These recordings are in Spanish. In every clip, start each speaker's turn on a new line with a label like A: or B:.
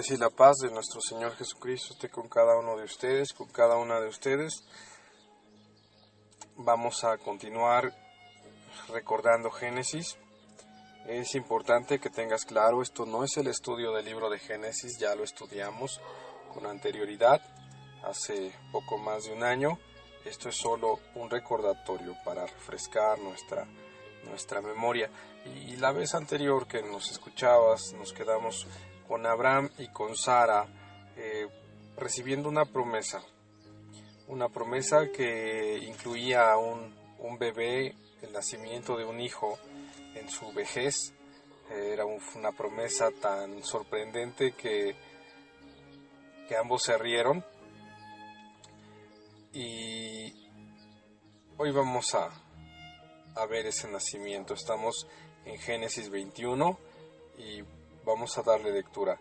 A: gracia y la paz de nuestro Señor Jesucristo esté con cada uno de ustedes, con cada una de ustedes. Vamos a continuar recordando Génesis. Es importante que tengas claro, esto no es el estudio del libro de Génesis, ya lo estudiamos con anterioridad, hace poco más de un año. Esto es solo un recordatorio para refrescar nuestra memoria. Y la vez anterior que nos escuchabas, nos quedamos con Abraham y con Sara recibiendo una promesa que incluía un bebé, el nacimiento de un hijo en su vejez. Era una promesa tan sorprendente que ambos se rieron. Y hoy vamos a ver ese nacimiento. Estamos en Génesis 21 y vamos a darle lectura.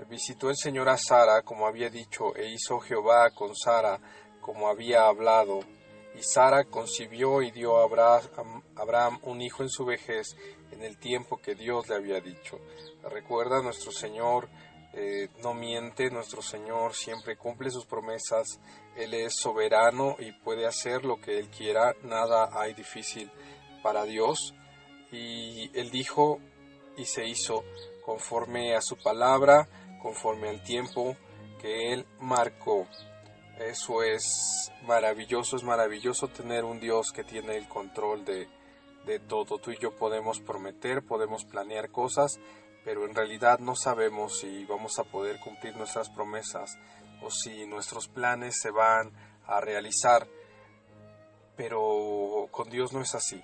A: Visitó el Señor a Sara como había dicho, e hizo Jehová con Sara como había hablado. Y Sara concibió y dio a Abraham un hijo en su vejez, en el tiempo que Dios le había dicho. Recuerda, nuestro Señor no miente, nuestro Señor siempre cumple sus promesas. Él es soberano y puede hacer lo que Él quiera, nada hay difícil para Dios. Y Él dijo y se hizo conforme a su palabra, conforme al tiempo que Él marcó. Eso es maravilloso tener un Dios que tiene el control de todo. Tú y yo podemos prometer, podemos planear cosas, pero en realidad no sabemos si vamos a poder cumplir nuestras promesas o si nuestros planes se van a realizar. Pero con Dios no es así.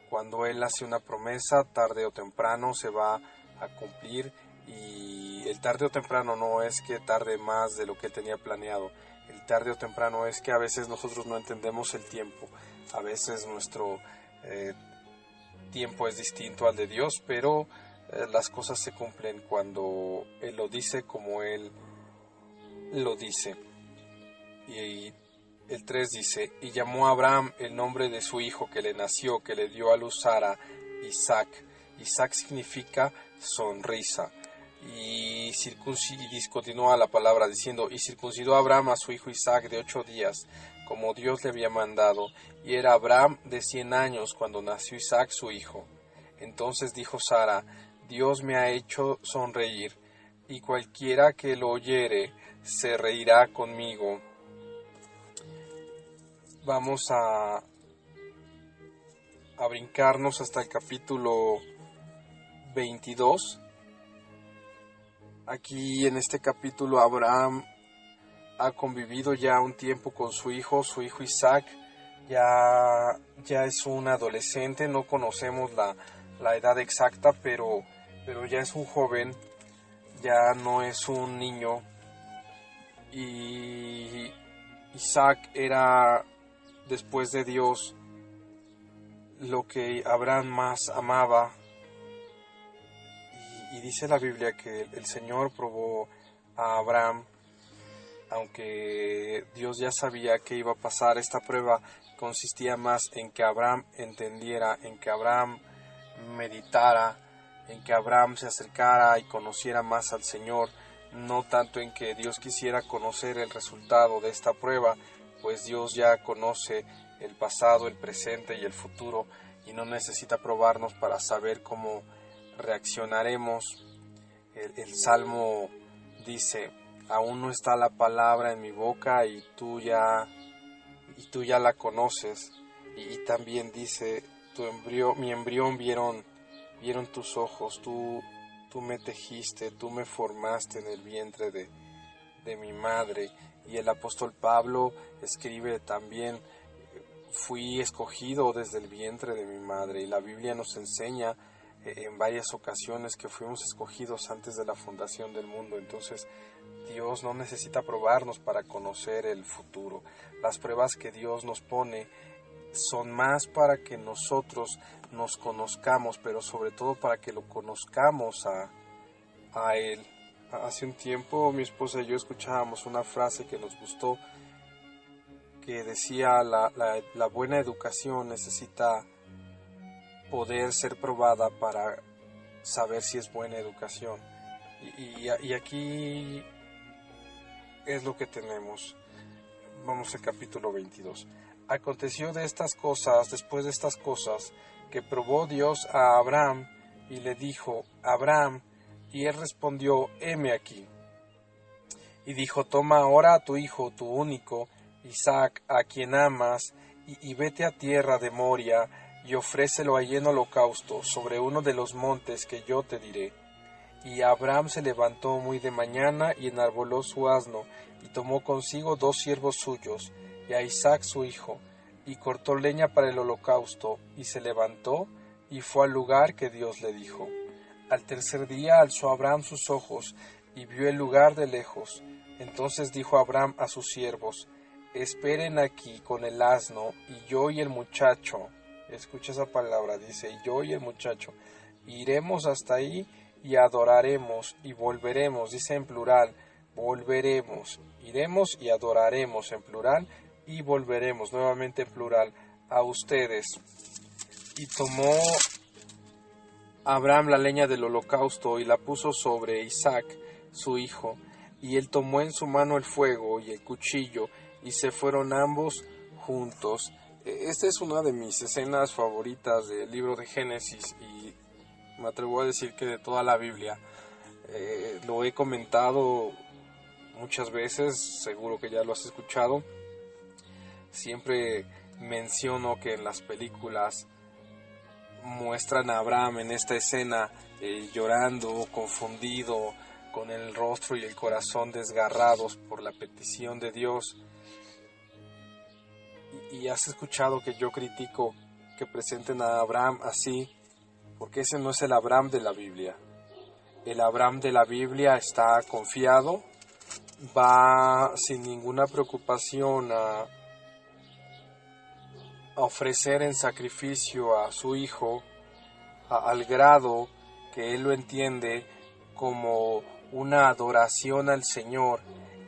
A: Cuando Él hace una promesa, tarde o temprano se va a cumplir, y el tarde o temprano no es que tarde más de lo que Él tenía planeado. El tarde o temprano es que a veces nosotros no entendemos el tiempo. A veces nuestro tiempo es distinto al de Dios, pero las cosas se cumplen cuando Él lo dice como Él lo dice. Y el 3 dice, y llamó a Abraham el nombre de su hijo que le nació, que le dio a luz Sara, Isaac. Isaac significa sonrisa. Y continúa la palabra diciendo, y circuncidó a Abraham a su hijo Isaac de 8 días, como Dios le había mandado. Y era Abraham de 100 años cuando nació Isaac su hijo. Entonces dijo Sara, Dios me ha hecho sonreír, y cualquiera que lo oyere se reirá conmigo. Vamos a brincarnos hasta el capítulo 22. Aquí en este capítulo Abraham ha convivido ya un tiempo con su hijo Isaac ya es un adolescente. No conocemos la edad exacta, pero ya es un joven, ya no es un niño. Y Isaac era, después de Dios, lo que Abraham más amaba. Y dice la Biblia que el Señor probó a Abraham, aunque Dios ya sabía que iba a pasar. Esta prueba consistía más en que Abraham entendiera, en que Abraham meditara, en que Abraham se acercara y conociera más al Señor, no tanto en que Dios quisiera conocer el resultado de esta prueba, pues Dios ya conoce el pasado, el presente y el futuro, y no necesita probarnos para saber cómo reaccionaremos. El Salmo dice, aún no está la palabra en mi boca y tú ya la conoces. Y también dice, mi embrión vieron tus ojos, tú me tejiste, tú me formaste en el vientre de mi madre. Y el apóstol Pablo escribe también, fui escogido desde el vientre de mi madre. Y la Biblia nos enseña en varias ocasiones que fuimos escogidos antes de la fundación del mundo. Entonces Dios no necesita probarnos para conocer el futuro. Las pruebas que Dios nos pone son más para que nosotros nos conozcamos, pero sobre todo para que lo conozcamos a Él. Hace un tiempo mi esposa y yo escuchábamos una frase que nos gustó, que decía, la buena educación necesita poder ser probada para saber si es buena educación. Y aquí es lo que tenemos. Vamos al capítulo 22. Aconteció después de estas cosas, que probó Dios a Abraham y le dijo: Abraham, y él respondió: heme aquí. Y dijo: toma ahora a tu hijo, tu único, Isaac, a quien amas, y vete a tierra de Moria, y ofrécelo allí en holocausto, sobre uno de los montes que yo te diré. Y Abraham se levantó muy de mañana, y enarboló su asno, y tomó consigo 2 siervos suyos, y a Isaac su hijo, y cortó leña para el holocausto, y se levantó, y fue al lugar que Dios le dijo. Al tercer día alzó Abraham sus ojos, y vio el lugar de lejos. Entonces dijo Abraham a sus siervos: esperen aquí con el asno, y yo y el muchacho, escucha esa palabra, dice, yo y el muchacho, iremos hasta ahí, y adoraremos, y volveremos, dice en plural, volveremos, iremos y adoraremos en plural, y volveremos nuevamente en plural a ustedes. Y tomó Abraham la leña del holocausto y la puso sobre Isaac, su hijo, y él tomó en su mano el fuego y el cuchillo, y se fueron ambos juntos. Esta es una de mis escenas favoritas del libro de Génesis, y me atrevo a decir que de toda la Biblia. Lo he comentado muchas veces, seguro que ya lo has escuchado. Siempre menciono que en las películas muestran a Abraham en esta escena llorando, confundido, con el rostro y el corazón desgarrados por la petición de Dios. Y has escuchado que yo critico que presenten a Abraham así, porque ese no es el Abraham de la Biblia. El Abraham de la Biblia está confiado, va sin ninguna preocupación a ofrecer en sacrificio a su hijo, al grado que él lo entiende como una adoración al Señor,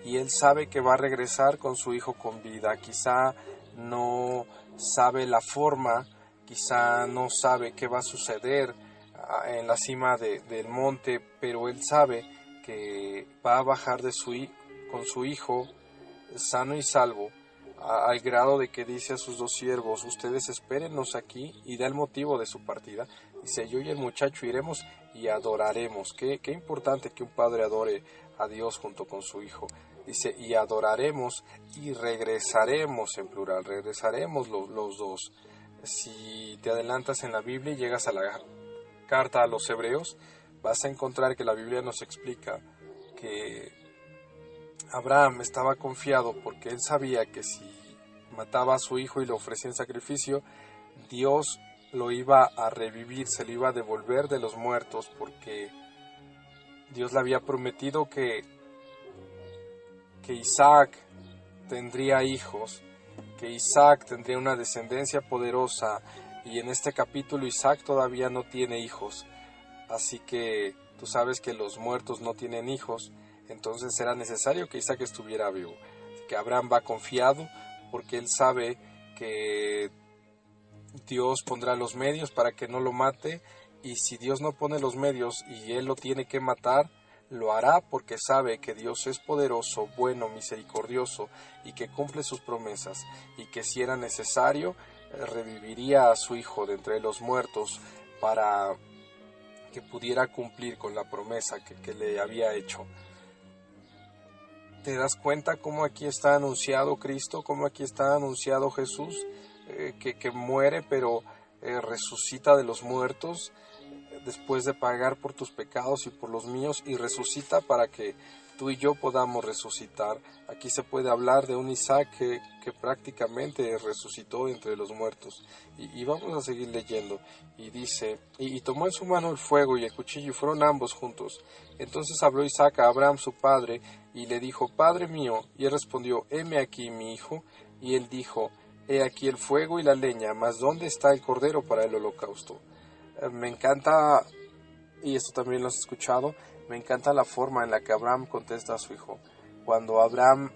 A: y él sabe que va a regresar con su hijo con vida. Quizá no sabe la forma, quizá no sabe qué va a suceder en la cima del monte, pero él sabe que va a bajar con su hijo sano y salvo, al grado de que dice a sus 2 siervos: ustedes espérennos aquí, y da el motivo de su partida. Dice: yo y el muchacho iremos y adoraremos. Qué importante que un padre adore a Dios junto con su hijo. Dice: y adoraremos y regresaremos, en plural, regresaremos los dos. Si te adelantas en la Biblia y llegas a la carta a los Hebreos, vas a encontrar que la Biblia nos explica que Abraham estaba confiado porque él sabía que si mataba a su hijo y lo ofrecía en sacrificio, Dios lo iba a revivir, se lo iba a devolver de los muertos, porque Dios le había prometido que Isaac tendría hijos, que Isaac tendría una descendencia poderosa, y en este capítulo Isaac todavía no tiene hijos, así que tú sabes que los muertos no tienen hijos. Entonces era necesario que Isaac estuviera vivo. Que Abraham va confiado porque él sabe que Dios pondrá los medios para que no lo mate, y si Dios no pone los medios y él lo tiene que matar, lo hará porque sabe que Dios es poderoso, bueno, misericordioso, y que cumple sus promesas, y que si era necesario reviviría a su hijo de entre los muertos para que pudiera cumplir con la promesa que le había hecho. ¿Te das cuenta cómo aquí está anunciado Cristo, cómo aquí está anunciado Jesús, que muere pero resucita de los muertos después de pagar por tus pecados y por los míos, y resucita para que tú y yo podamos resucitar? Aquí se puede hablar de un Isaac que prácticamente resucitó entre los muertos. Y vamos a seguir leyendo. Y dice: y tomó en su mano el fuego y el cuchillo, y fueron ambos juntos. Entonces habló Isaac a Abraham su padre, y le dijo: Padre mío. Y él respondió: heme aquí, mi hijo. Y él dijo: he aquí el fuego y la leña, mas ¿dónde está el cordero para el holocausto? Me encanta, y esto también lo has escuchado, me encanta la forma en la que Abraham contesta a su hijo. Cuando Abraham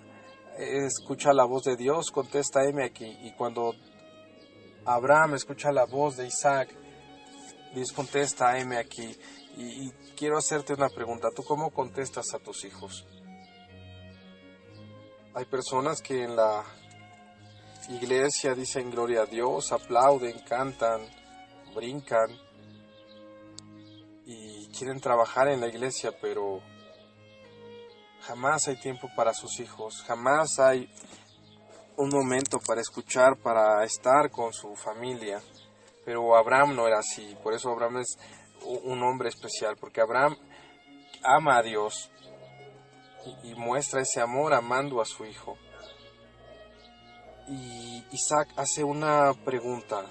A: escucha la voz de Dios, contesta: heme aquí. Y cuando Abraham escucha la voz de Isaac, Dios contesta: heme aquí. Y quiero hacerte una pregunta. ¿Tú cómo contestas a tus hijos? Hay personas que en la iglesia dicen gloria a Dios, aplauden, cantan, brincan y quieren trabajar en la iglesia, pero jamás hay tiempo para sus hijos, jamás hay un momento para escuchar, para estar con su familia. Pero Abraham no era así, por eso Abraham es un hombre especial, porque Abraham ama a Dios y muestra ese amor amando a su hijo. Y Isaac hace una pregunta,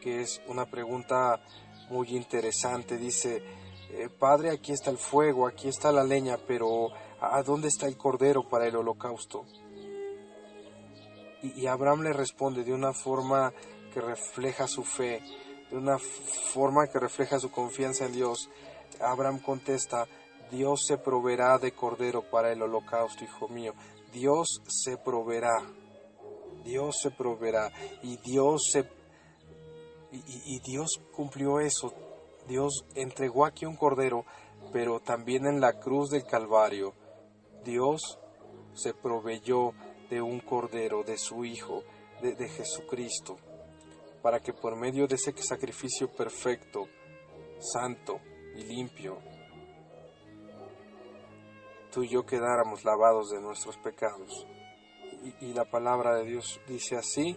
A: que es una pregunta muy interesante. Dice, Padre, aquí está el fuego, aquí está la leña, pero ¿a dónde está el cordero para el holocausto? Y Abraham le responde de una forma que refleja su fe, de una forma que refleja su confianza en Dios. Abraham contesta, Dios se proveerá de cordero para el holocausto, hijo mío. Dios se proveerá. Dios se proveerá. Y Dios cumplió eso. Dios entregó aquí un cordero, pero también en la cruz del Calvario, Dios se proveyó de un cordero, de su Hijo, de Jesucristo, para que por medio de ese sacrificio perfecto, santo y limpio, tú y yo quedáramos lavados de nuestros pecados. Y la palabra de Dios dice así,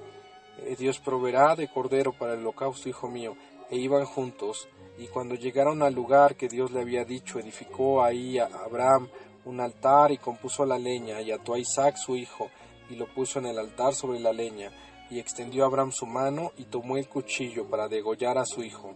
A: Dios proveerá de cordero para el holocausto, hijo mío. E iban juntos, y cuando llegaron al lugar que Dios le había dicho, edificó ahí a Abraham un altar y compuso la leña, y ató a Isaac su hijo, y lo puso en el altar sobre la leña. Y extendió Abraham su mano, y tomó el cuchillo para degollar a su hijo.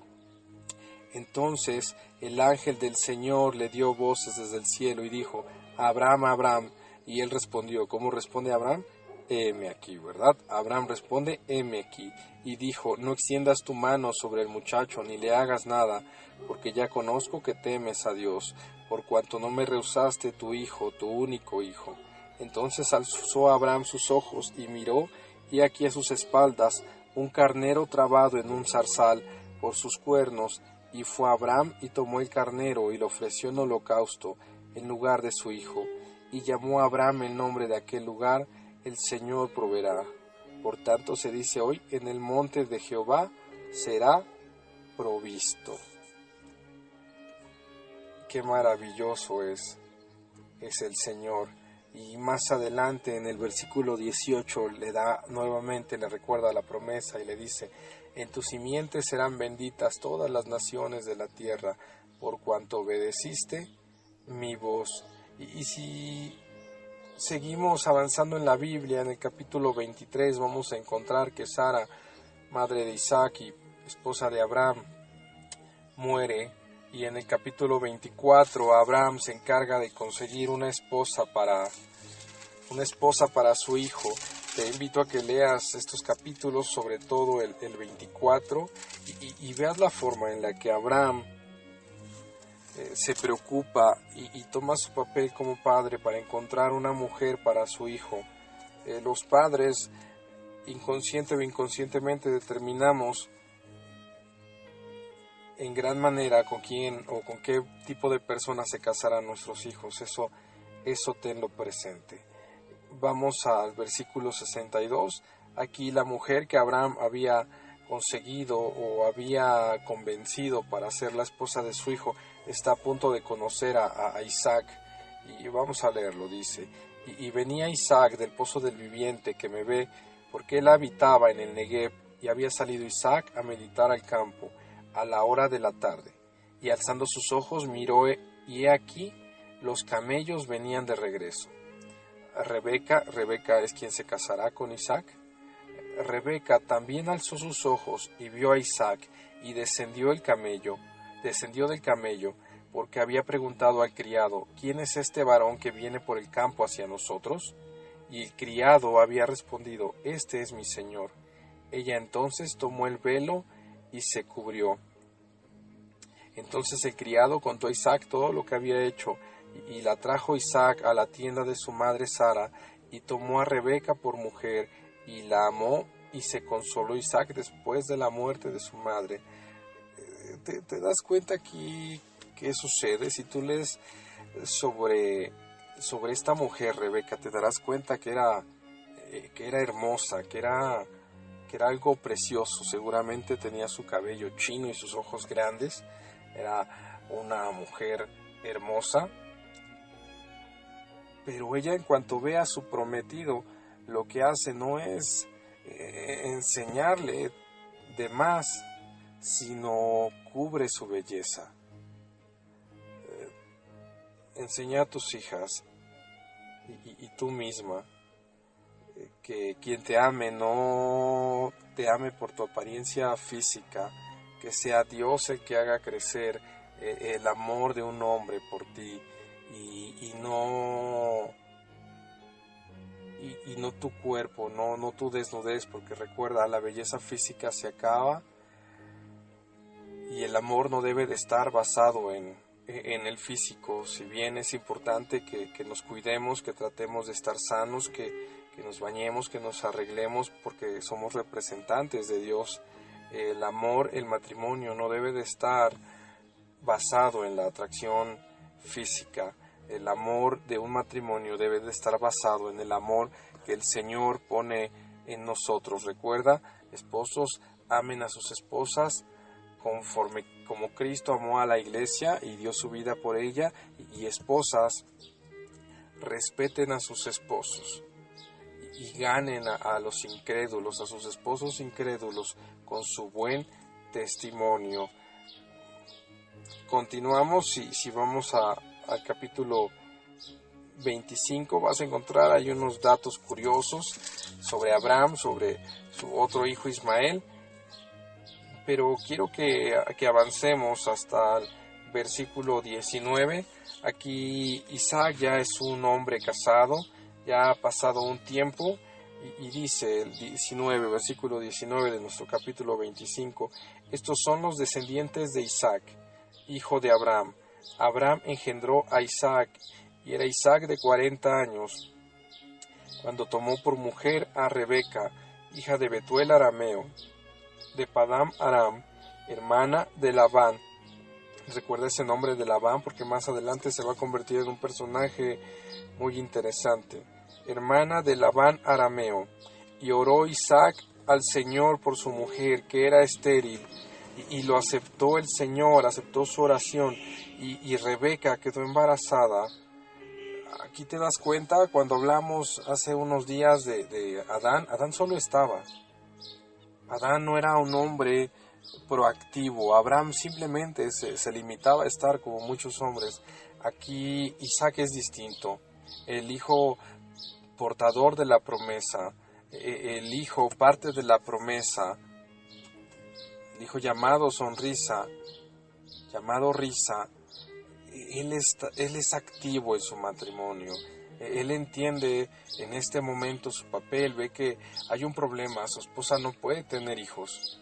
A: Entonces el ángel del Señor le dio voces desde el cielo, y dijo, Abraham, Abraham. Y él respondió, ¿cómo responde Abraham? Heme aquí, ¿verdad? Abraham responde, heme aquí. Y dijo, no extiendas tu mano sobre el muchacho, ni le hagas nada, porque ya conozco que temes a Dios, por cuanto no me rehusaste tu hijo, tu único hijo. Entonces alzó Abraham sus ojos y miró, y aquí a sus espaldas un carnero trabado en un zarzal por sus cuernos, y fue Abraham y tomó el carnero y lo ofreció en holocausto en lugar de su hijo. Y llamó a Abraham el nombre de aquel lugar, el Señor proveerá. Por tanto se dice hoy, en el monte de Jehová será provisto. Qué maravilloso es el Señor. Y más adelante en el versículo 18 le recuerda la promesa y le dice, en tu simiente serán benditas todas las naciones de la tierra, por cuanto obedeciste mi voz. Y si seguimos avanzando en la Biblia, en el capítulo 23 vamos a encontrar que Sara, madre de Isaac y esposa de Abraham, muere. Y en el capítulo 24 Abraham se encarga de conseguir una esposa para su hijo. Te invito a que leas estos capítulos, sobre todo el 24, y veas la forma en la que Abraham se preocupa y toma su papel como padre para encontrar una mujer para su hijo. Los padres, inconsciente o inconscientemente, determinamos en gran manera con quién o con qué tipo de personas se casarán nuestros hijos. Eso tenlo presente. Vamos al versículo 62. Aquí la mujer que Abraham había conseguido o había convencido para ser la esposa de su hijo está a punto de conocer a Isaac. Y vamos a leerlo, dice, y venía Isaac del pozo del viviente que me ve, porque él habitaba en el Negev, y había salido Isaac a meditar al campo a la hora de la tarde, y alzando sus ojos miró, y he aquí los camellos venían de regreso. Rebeca es quien se casará con Isaac. Rebeca también alzó sus ojos y vio a Isaac, y descendió del camello, porque había preguntado al criado, ¿quién es este varón que viene por el campo hacia nosotros? Y el criado había respondido, este es mi señor. Ella entonces tomó el velo y se cubrió. Entonces el criado contó a Isaac todo lo que había hecho, y la trajo Isaac a la tienda de su madre Sara, y tomó a Rebeca por mujer, y la amó, y se consoló Isaac después de la muerte de su madre. ¿Te das cuenta aquí ¿qué sucede? Si tú lees sobre esta mujer, Rebeca, te darás cuenta que era hermosa, que era algo precioso. Seguramente tenía su cabello chino y sus ojos grandes. Era una mujer hermosa. Pero ella, en cuanto ve a su prometido, lo que hace no es enseñarle de más, sino cubre su belleza. Enseña a tus hijas y tú misma que quien te ame no te ame por tu apariencia física, que sea Dios el que haga crecer el amor de un hombre por ti y no tu cuerpo, no tu desnudez, porque recuerda, la belleza física se acaba y el amor no debe de estar basado en el físico. Si bien es importante que nos cuidemos, que tratemos de estar sanos, que nos bañemos, que nos arreglemos, porque somos representantes de Dios, el amor, el matrimonio no debe de estar basado en la atracción física. El amor de un matrimonio debe de estar basado en el amor que el Señor pone en nosotros. Recuerda, esposos, amen a sus esposas conforme como Cristo amó a la iglesia y dio su vida por ella, y esposas, respeten a sus esposos y ganen a los incrédulos, a sus esposos incrédulos, con su buen testimonio. Continuamos y si vamos al capítulo 25, vas a encontrar ahí unos datos curiosos sobre Abraham, sobre su otro hijo Ismael, pero quiero que avancemos hasta el versículo 19. Aquí Isaac ya es un hombre casado, ya ha pasado un tiempo, y dice el 19, versículo 19 de nuestro capítulo 25, estos son los descendientes de Isaac, hijo de Abraham. Abraham engendró a Isaac, y era Isaac de 40 años, cuando tomó por mujer a Rebeca, hija de Betuel arameo, de Padam Aram, hermana de Labán. Recuerda ese nombre de Labán porque más adelante se va a convertir en un personaje muy interesante. Hermana de Labán arameo. Y oró Isaac al Señor por su mujer, que era estéril, y lo aceptó el Señor, aceptó su oración, y Rebeca quedó embarazada. Aquí te das cuenta, cuando hablamos hace unos días de Adán solo estaba. Adán no era un hombre proactivo. Abraham simplemente se limitaba a estar como muchos hombres. Aquí Isaac es distinto. El hijo portador de la promesa, el hijo parte de la promesa, el hijo llamado sonrisa, llamado risa. Él es activo en su matrimonio. Él entiende en este momento su papel, ve que hay un problema, su esposa no puede tener hijos.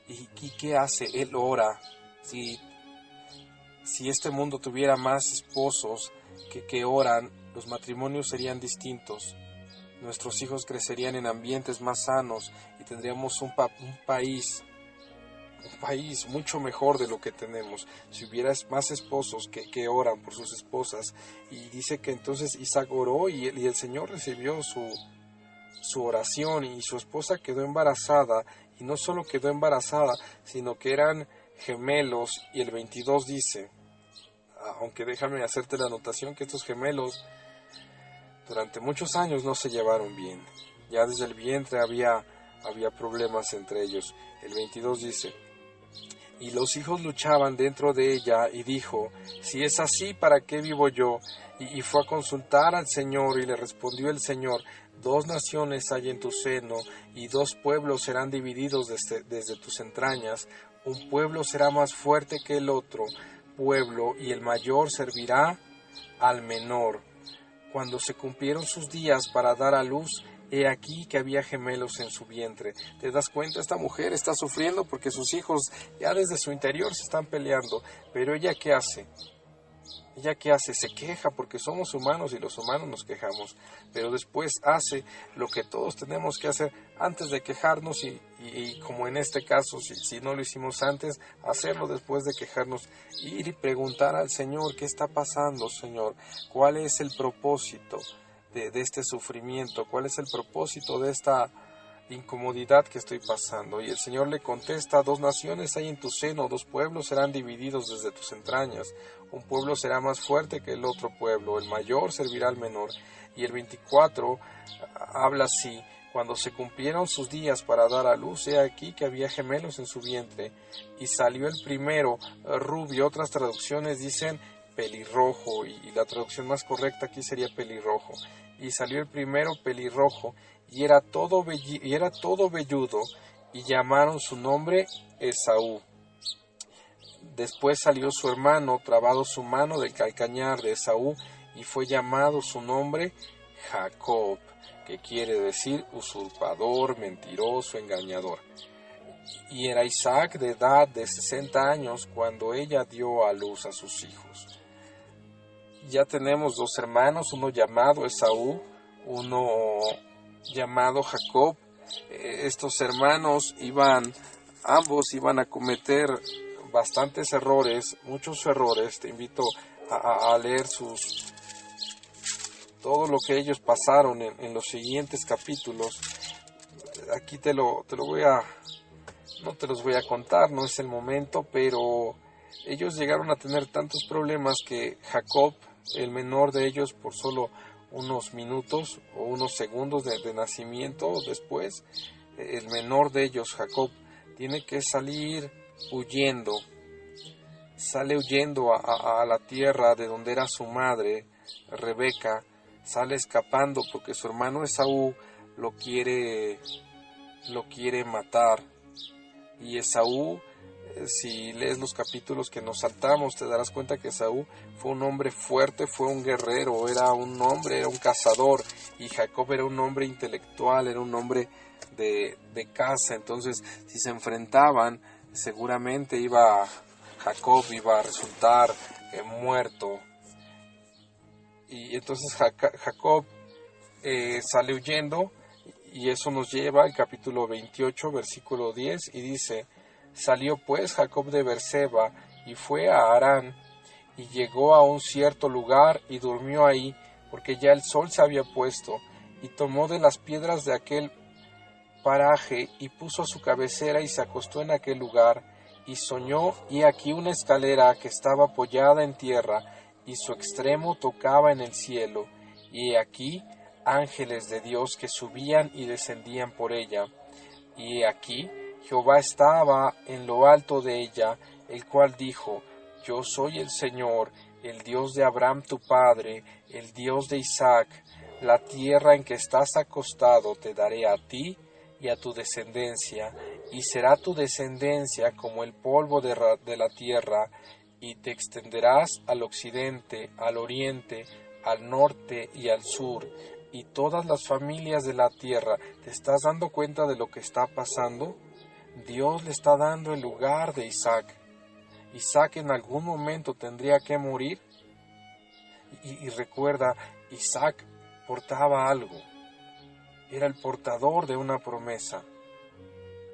A: ¿Y qué hace? Él ora. Si este mundo tuviera más esposos que oran, los matrimonios serían distintos. Nuestros hijos crecerían en ambientes más sanos y tendríamos un país mucho mejor de lo que tenemos si hubiera más esposos que oran por sus esposas. Y dice que entonces Isaac oró y el Señor recibió su oración, y su esposa quedó embarazada, y no solo quedó embarazada, sino que eran gemelos. Y el 22 dice, aunque déjame hacerte la anotación, que estos gemelos durante muchos años no se llevaron bien, ya desde el vientre había problemas entre ellos. El 22 dice, y los hijos luchaban dentro de ella, y dijo, si es así, ¿para qué vivo yo? Y fue a consultar al Señor, y le respondió el Señor, 2 naciones hay en tu seno, y 2 pueblos serán divididos desde tus entrañas. Un pueblo será más fuerte que el otro pueblo, y el mayor servirá al menor. Cuando se cumplieron sus días para dar a luz, he aquí que había gemelos en su vientre. ¿Te das cuenta? Esta mujer está sufriendo porque sus hijos ya desde su interior se están peleando. Pero ella, ¿qué hace? ¿Ella qué hace? Se queja porque somos humanos y los humanos nos quejamos, pero después hace lo que todos tenemos que hacer antes de quejarnos y como en este caso, si no lo hicimos antes, hacerlo después de quejarnos, ir y preguntar al Señor, ¿qué está pasando, Señor? ¿Cuál es el propósito de este sufrimiento? ¿Cuál es el propósito de esta incomodidad que estoy pasando? Y el Señor le contesta: 2 naciones hay en tu seno, 2 pueblos serán divididos desde tus entrañas, un pueblo será más fuerte que el otro pueblo, el mayor servirá al menor. Y el 24 habla así: cuando se cumplieron sus días para dar a luz, he aquí que había gemelos en su vientre, y salió el primero rubio. Otras traducciones dicen pelirrojo, y la traducción más correcta aquí sería pelirrojo. Y salió el primero pelirrojo, y era todo velludo, y llamaron su nombre Esaú. Después salió su hermano, trabado su mano del calcañar de Esaú, y fue llamado su nombre Jacob, que quiere decir usurpador, mentiroso, engañador. Y era Isaac de edad de 60 años cuando ella dio a luz a sus hijos. Ya tenemos 2 hermanos, uno llamado Esaú, uno llamado Jacob. Estos hermanos ambos iban a cometer bastantes errores, muchos errores. Te invito a leer todo lo que ellos pasaron en los siguientes capítulos. Aquí no te los voy a contar, no es el momento, pero ellos llegaron a tener tantos problemas que Jacob, el menor de ellos, por solo unos minutos o unos segundos de nacimiento después, el menor de ellos, Jacob, tiene que salir huyendo. Sale huyendo a la tierra de donde era su madre, Rebeca. Sale escapando porque su hermano Esaú lo quiere matar. Y Esaú, si lees los capítulos que nos saltamos, te darás cuenta que Esaú fue un hombre fuerte, fue un guerrero, era un hombre, era un cazador, y Jacob era un hombre intelectual, era un hombre de caza. Entonces, si se enfrentaban, seguramente Jacob iba a resultar muerto. Y entonces Jacob sale huyendo, y eso nos lleva al capítulo 28, versículo 10, y dice: salió pues Jacob de Beerseba y fue a Harán, y llegó a un cierto lugar y durmió ahí, porque ya el sol se había puesto, y tomó de las piedras de aquel paraje y puso su cabecera y se acostó en aquel lugar, y soñó, y aquí una escalera que estaba apoyada en tierra, y su extremo tocaba en el cielo, y aquí ángeles de Dios que subían y descendían por ella. Y aquí Jehová estaba en lo alto de ella, el cual dijo: yo soy el Señor, el Dios de Abraham tu padre, el Dios de Isaac. La tierra en que estás acostado te daré a ti y a tu descendencia, y será tu descendencia como el polvo de la tierra, y te extenderás al occidente, al oriente, al norte y al sur, y todas las familias de la tierra. ¿Te estás dando cuenta de lo que está pasando? Dios le está dando el lugar de Isaac. Isaac en algún momento tendría que morir. Y recuerda, Isaac portaba algo. Era el portador de una promesa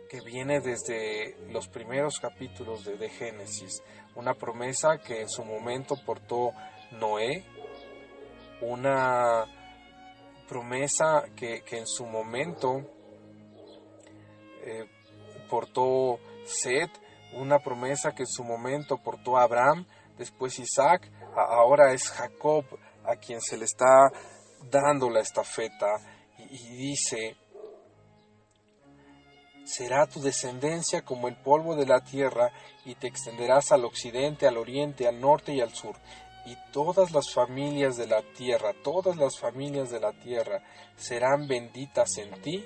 A: que viene desde los primeros capítulos de Génesis. Una promesa que en su momento portó Noé. Una promesa que en su momento portó Set, una promesa que en su momento portó Abraham, después Isaac, ahora es Jacob a quien se le está dando la estafeta, y dice: será tu descendencia como el polvo de la tierra, y te extenderás al occidente, al oriente, al norte y al sur. Y todas las familias de la tierra serán benditas en ti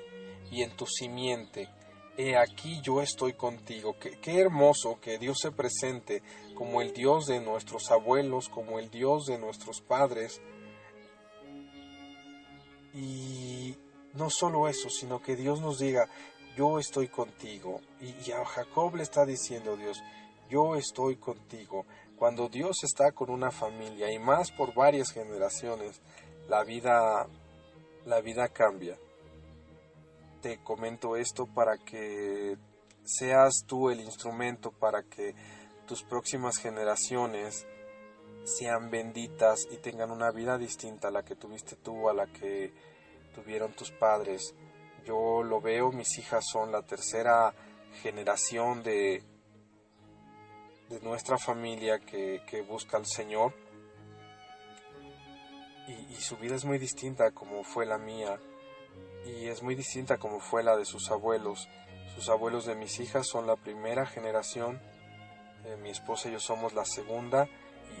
A: y en tu simiente. He aquí yo estoy contigo. Qué hermoso que Dios se presente como el Dios de nuestros abuelos, como el Dios de nuestros padres. Y no solo eso, sino que Dios nos diga: yo estoy contigo. Y a Jacob le está diciendo Dios: yo estoy contigo. Cuando Dios está con una familia y más por varias generaciones, la vida cambia. Te comento esto para que seas tú el instrumento para que tus próximas generaciones sean benditas y tengan una vida distinta a la que tuviste tú, a la que tuvieron tus padres. Yo lo veo, mis hijas son la tercera generación de nuestra familia que busca al Señor, y su vida es muy distinta como fue la mía, y es muy distinta como fue la de sus abuelos. Sus abuelos de mis hijas son la primera generación, mi esposa y yo somos la segunda,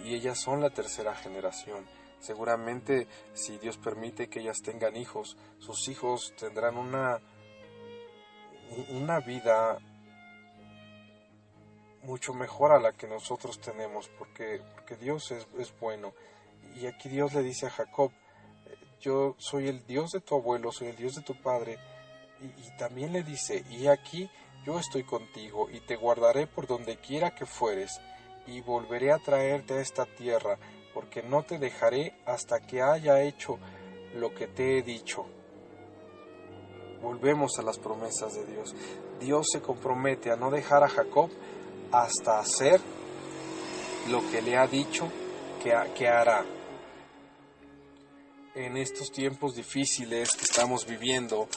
A: y ellas son la tercera generación. Seguramente, si Dios permite que ellas tengan hijos, sus hijos tendrán una vida mucho mejor a la que nosotros tenemos, porque Dios es bueno. Y aquí Dios le dice a Jacob: yo soy el Dios de tu abuelo, soy el Dios de tu padre. Y también le dice: y aquí yo estoy contigo, y te guardaré por donde quiera que fueres, y volveré a traerte a esta tierra, porque no te dejaré hasta que haya hecho lo que te he dicho. Volvemos a las promesas de Dios. Dios se compromete a no dejar a Jacob hasta hacer lo que le ha dicho que hará. En estos tiempos difíciles que estamos viviendo,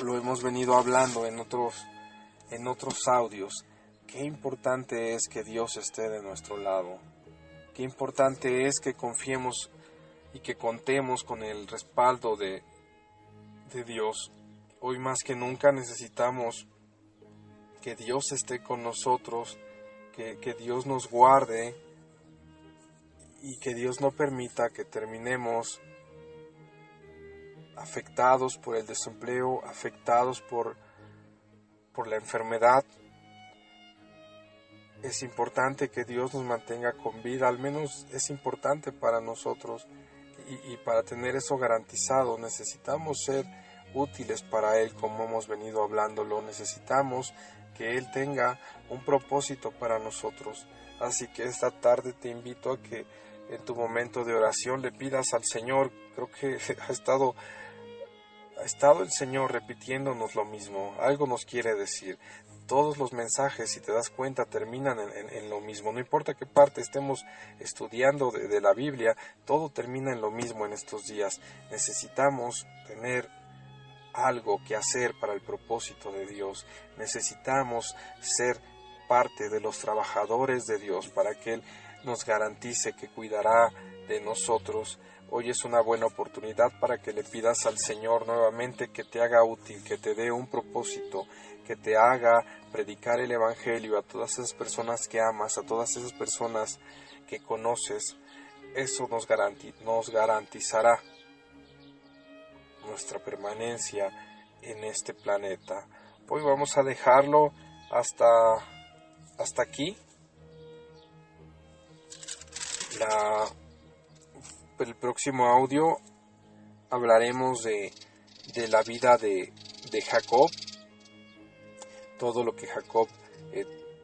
A: lo hemos venido hablando en otros audios, qué importante es que Dios esté de nuestro lado. Qué importante es que confiemos y que contemos con el respaldo de Dios. Hoy más que nunca necesitamos que Dios esté con nosotros, que Dios nos guarde y que Dios no permita que terminemos afectados por el desempleo, afectados por la enfermedad. Es importante que Dios nos mantenga con vida, al menos es importante para nosotros, y para tener eso garantizado necesitamos ser útiles para Él, como hemos venido hablándolo. Necesitamos que Él tenga un propósito para nosotros. Así que esta tarde te invito a que en tu momento de oración le pidas al Señor. Creo que ha estado el Señor repitiéndonos lo mismo, algo nos quiere decir. Todos los mensajes, si te das cuenta, terminan en lo mismo. No importa qué parte estemos estudiando de la Biblia, todo termina en lo mismo en estos días. Necesitamos tener algo que hacer para el propósito de Dios. Necesitamos ser parte de los trabajadores de Dios para que Él nos garantice que cuidará de nosotros. Hoy es una buena oportunidad para que le pidas al Señor nuevamente que te haga útil, que te dé un propósito, que te haga predicar el Evangelio a todas esas personas que amas, a todas esas personas que conoces. Eso nos garantizará nuestra permanencia en este planeta. Hoy vamos a dejarlo hasta aquí. El próximo audio hablaremos de la vida de Jacob, todo lo que Jacob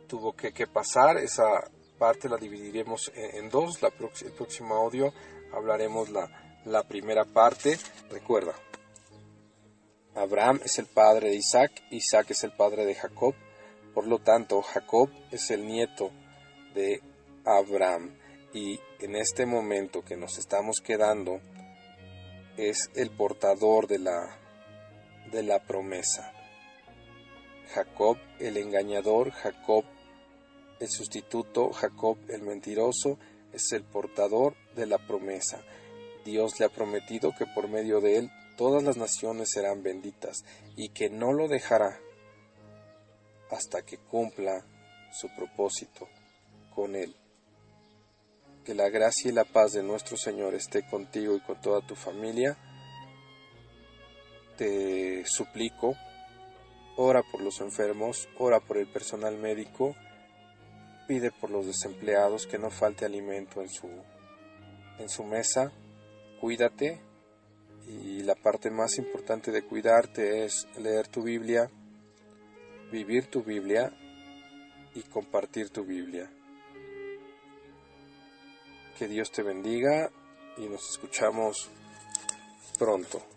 A: tuvo que pasar. Esa parte la dividiremos en dos. El próximo audio hablaremos la primera parte. Recuerda, Abraham es el padre de Isaac, Isaac es el padre de Jacob, por lo tanto Jacob es el nieto de Abraham. Y en este momento que nos estamos quedando, es el portador de la promesa. Jacob el engañador, Jacob el sustituto, Jacob el mentiroso, es el portador de la promesa. Dios le ha prometido que por medio de él todas las naciones serán benditas, y que no lo dejará hasta que cumpla su propósito con él. Que la gracia y la paz de nuestro Señor esté contigo y con toda tu familia. Te suplico, ora por los enfermos, ora por el personal médico, pide por los desempleados que no falte alimento en su mesa. Cuídate, y la parte más importante de cuidarte es leer tu Biblia, vivir tu Biblia y compartir tu Biblia. Que Dios te bendiga y nos escuchamos pronto.